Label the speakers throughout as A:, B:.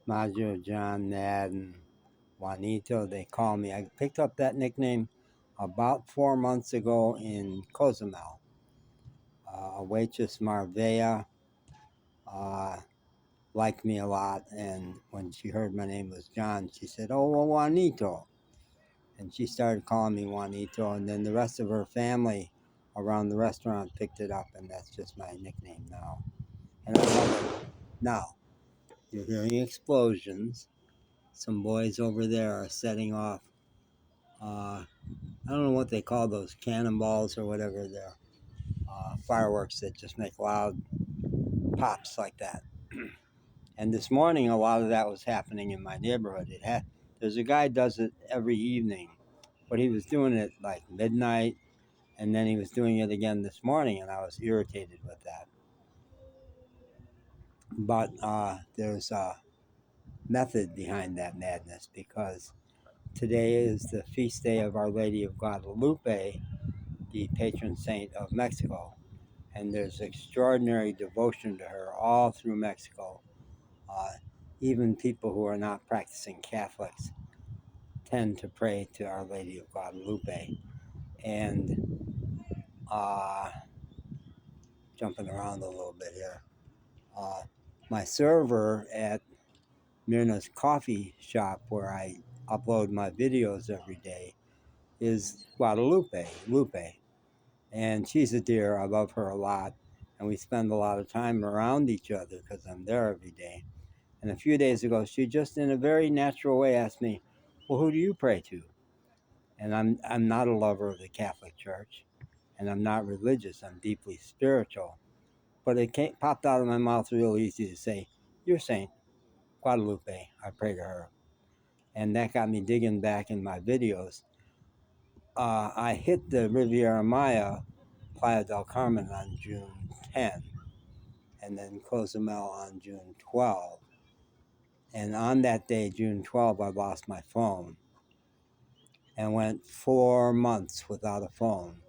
A: Maggio, John, Nad, and Juanito, they call me. I picked up that nickname about 4 months ago in Cozumel. A waitress, Marvea, uh, liked me a lot, and when she heard my name was John, she said, "Oh, well, Juanito." And she started calling me Juanito, and then the rest of her family around the restaurant picked it up, and that's just my nickname now. And I love it. Now, you're hearing explosions. Some boys over there are setting off, I don't know what they call those, cannonballs or whatever they're, fireworks that just make loud pops like that. And this morning, a lot of that was happening in my neighborhood. There's a guy does it every evening, but he was doing it like midnight, and then he was doing it again this morning, and I was irritated with that. But there's a method behind that madness, because today is the feast day of Our Lady of Guadalupe, the patron saint of Mexico, and there's extraordinary devotion to her all through Mexico. Uh, Even people who are not practicing Catholics tend to pray to Our Lady of Guadalupe. And jumping around a little bit here, my server at Myrna's coffee shop, where I upload my videos every day, is Guadalupe, Lupe. And she's a dear. I love her a lot. And we spend a lot of time around each other because I'm there every day. And a few days ago, she just in a very natural way asked me, "Well, who do you pray to?" And I'm not a lover of the Catholic Church, and I'm not religious. I'm deeply spiritual. But it popped out of my mouth real easy to say, "Your saint, Guadalupe, I pray to her." And that got me digging back in my videos. I hit the Riviera Maya, Playa del Carmen on June 10, and then Cozumel on June 12. And on that day, June 12, I lost my phone and went 4 months without a phone.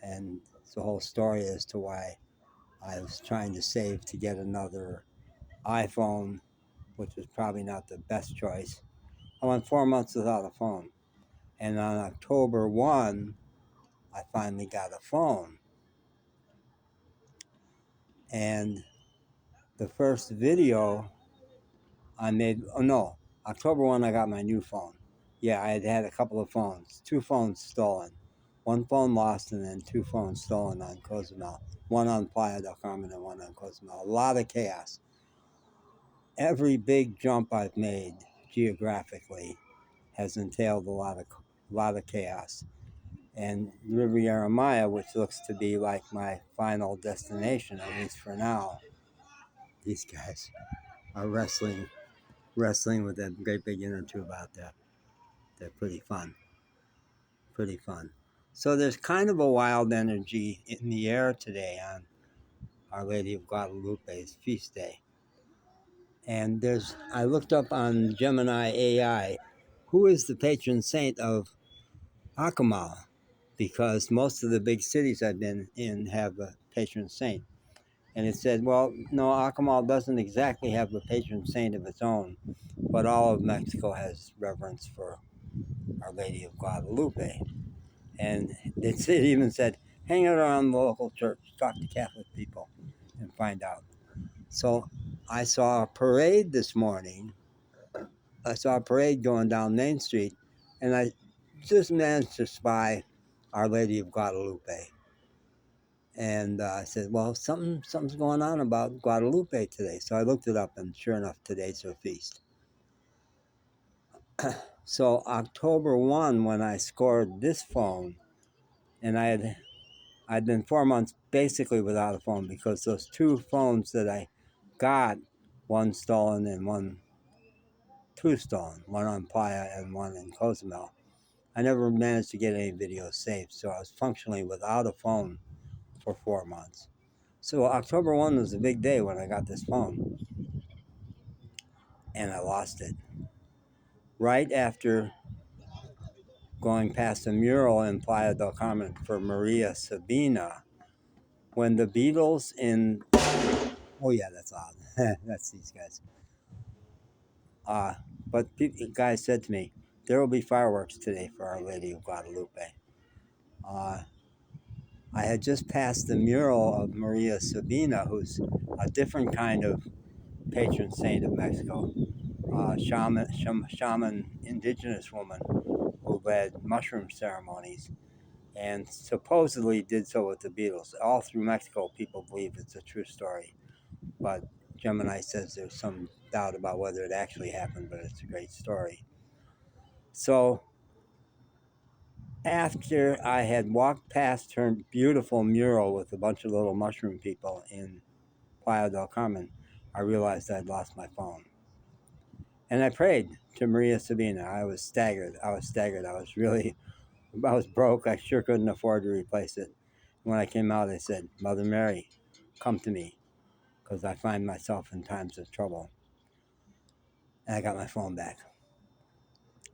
A: And it's the whole story as to why I was trying to save to get another iPhone, which was probably not the best choice. I went 4 months without a phone. And on October 1, I finally got a phone. And the first video I made, oh no, October 1, I got my new phone. Yeah, I had had a couple of phones, 2 phones stolen. One phone lost, and then 2 phones stolen on Cozumel. One on Playa del Carmen and one on Cozumel. A lot of chaos. Every big jump I've made geographically has entailed a lot of chaos. And Riviera Maya, which looks to be like my final destination, at least for now, these guys are wrestling with that great big inner tube out there. They're pretty fun. Pretty fun. So there's kind of a wild energy in the air today on Our Lady of Guadalupe's feast day. And I looked up on Gemini AI, who is the patron saint of Akumal, because most of the big cities I've been in have a patron saint. And it said, well, no, Akumal doesn't exactly have a patron saint of its own, but all of Mexico has reverence for Our Lady of Guadalupe. And it even said, hang out around the local church, talk to Catholic people, and find out. So I saw a parade this morning. I saw a parade going down Main Street, and I just managed to spy Our Lady of Guadalupe. And I said, well, something's going on about Guadalupe today. So I looked it up, and sure enough, today's her feast. So October 1, when I scored this phone, and I'd been 4 months basically without a phone, because those 2 phones that I got, one stolen and two stolen, one on Playa and one in Cozumel. I never managed to get any videos saved, so I was functionally without a phone for 4 months. So October 1 was a big day when I got this phone, and I lost it. Right after going past a mural in Playa del Carmen for Maria Sabina, when the Beatles in... Oh yeah, that's odd. That's these guys. Uh, but guys said to me, there will be fireworks today for Our Lady of Guadalupe. Uh, I had just passed the mural of Maria Sabina, who's a different kind of patron saint of Mexico, shaman, indigenous woman who led mushroom ceremonies and supposedly did so with the Beatles. All through Mexico, people believe it's a true story, but Gemini says there's some doubt about whether it actually happened, but it's a great story. So after I had walked past her beautiful mural with a bunch of little mushroom people in Playa del Carmen, I realized I'd lost my phone. And I prayed to Maria Sabina. I was staggered. I was broke. I sure couldn't afford to replace it. When I came out, I said, Mother Mary, come to me, because I find myself in times of trouble. And I got my phone back.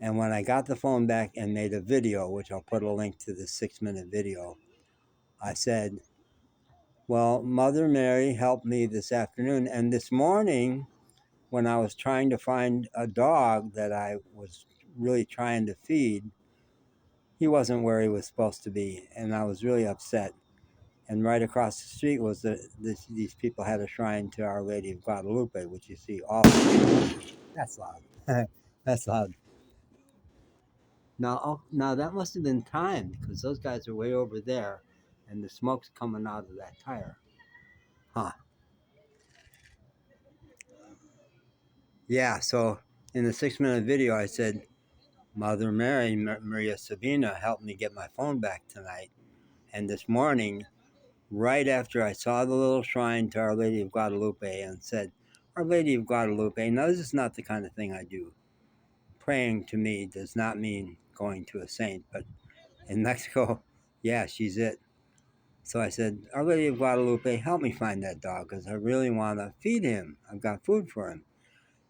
A: And when I got the phone back and made a video, which I'll put a link to the 6-minute video, I said, well, Mother Mary helped me this afternoon. And this morning, when I was trying to find a dog that I was really trying to feed, he wasn't where he was supposed to be. And I was really upset. And right across the street was these people had a shrine to Our Lady of Guadalupe, which you see all. That's loud. That's loud. Now that must have been timed because those guys are way over there, and the smoke's coming out of that tire. Huh? Yeah. So in the 6-minute video, I said, "Mother Mary, Maria Sabina, helped me get my phone back tonight." And this morning, right after I saw the little shrine to Our Lady of Guadalupe and said, "Our Lady of Guadalupe." Now this is not the kind of thing I do. Praying to me does not mean going to a saint, but in Mexico, yeah, she's it. So I said, Our Lady of Guadalupe, help me find that dog because I really want to feed him. I've got food for him.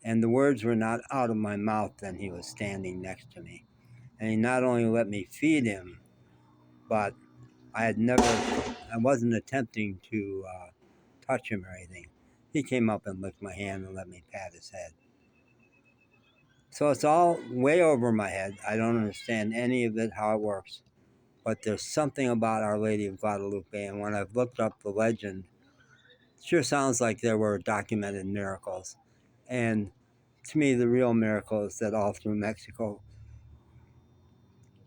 A: And the words were not out of my mouth, and he was standing next to me. And he not only let me feed him, but I wasn't attempting to touch him or anything. He came up and licked my hand and let me pat his head. So it's all way over my head. I don't understand any of it, how it works. But there's something about Our Lady of Guadalupe. And when I've looked up the legend, it sure sounds like there were documented miracles. And to me, the real miracle is that all through Mexico,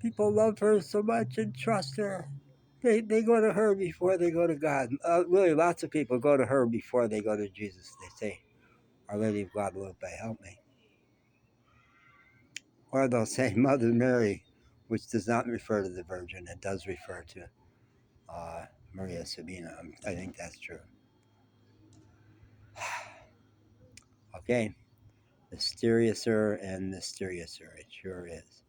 A: people love her so much and trust her. They go to her before they go to God. Really, lots of people go to her before they go to Jesus. They say, Our Lady of Guadalupe, help me. Or they'll say Mother Mary, which does not refer to the Virgin. It does refer to Maria Sabina. I think that's true. Okay, mysteriouser and mysteriouser. It sure is.